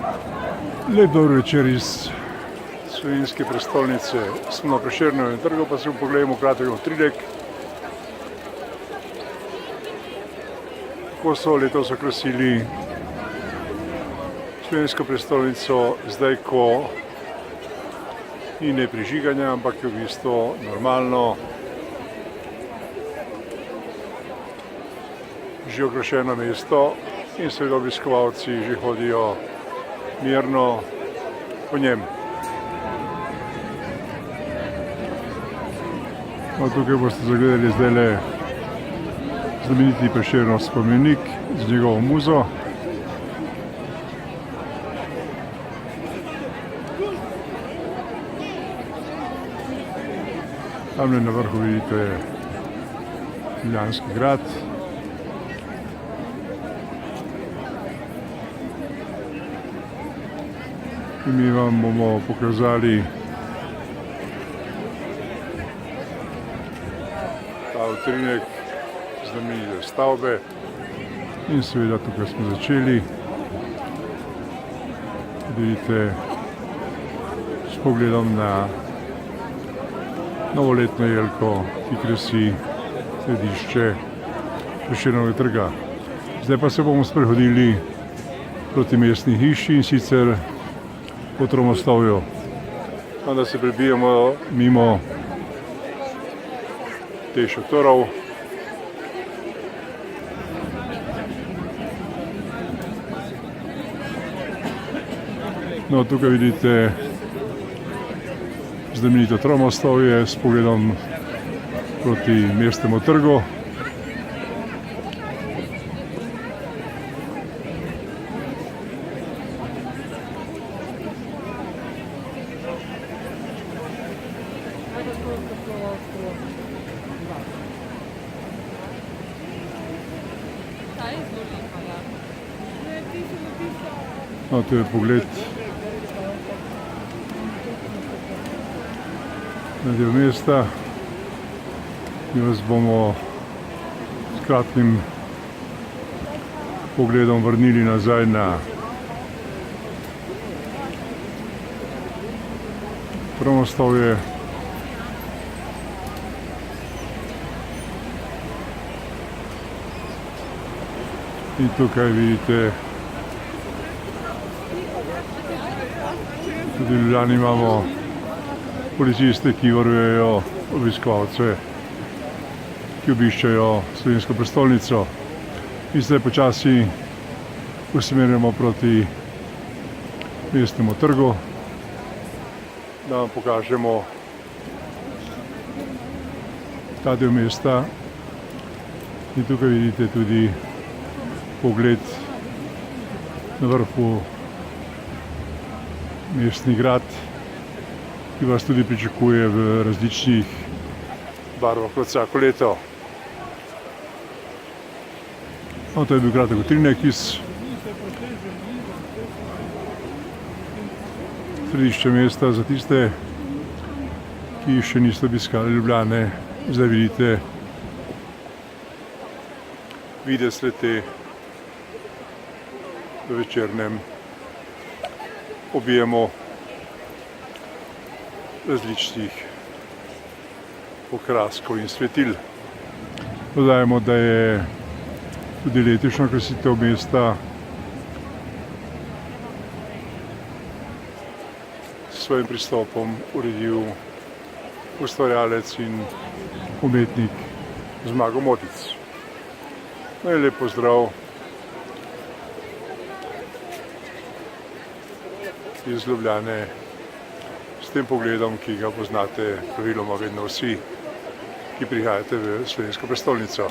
Lep dober večer iz slovenske prestolnice. Smo na Prešernovem trgu, pa se pogledamo kratek utrinek, kako so letos okrasili slovensko prestolnico, zdaj ko ni neprižiganja, ampak je v bistvu normalno že okrašeno mesto in seveda obiskovalci že hodijo mirno po njem. No, tukaj boste zagledali zdajle znameniti Prešernov spomenik z njegovo muzo. Tamle na vrhu vidite Ljubljanski grad. In mi vam bomo pokazali ta utrinek znamenite stavbe in seveda tukaj smo začeli. Vidite s pogledom na novoletno jelko, ki krasi središče Prešernovega trga. Zdaj pa se bomo sprehodili proti mestni hiši in sicer po Tromostovju. Da se prebijemo mimo teh šotorov. No, tukaj vidite znamenito Tromostovje s pogledom proti mestnemu trgu. No, to je pogled na del mesta. Mi vas bomo s kratkim pogledom vrnili nazaj na Tromostovje. In tukaj vidite, tudi v Ljubljani imamo policiste, ki varujejo obiskovalce, ki obiščajo slovensko prestolnico. In zdaj počasi usmerjamo proti mestnemu trgu, da vam pokažemo ta del mesta. In tukaj vidite tudi pogled na vrhu mestni grad, ki vas tudi pričakuje v različnih barvah kot vsako leto. No, to je bil kratek utrinek iz središča mesta za tiste, ki še niste obiskali Ljubljane. Zdaj vidite videz le-te v večernem objemu različnih okraskov in svetil. Dodajamo, da je tudi letošnja krasitev mesta s svojim pristopom uredil ustvarjalec in umetnik Zmago Motic. No in lep pozdrav iz Ljubljane s tem pogledom, ki ga poznate praviloma vedno vsi, ki prihajate v slovensko prestolnico.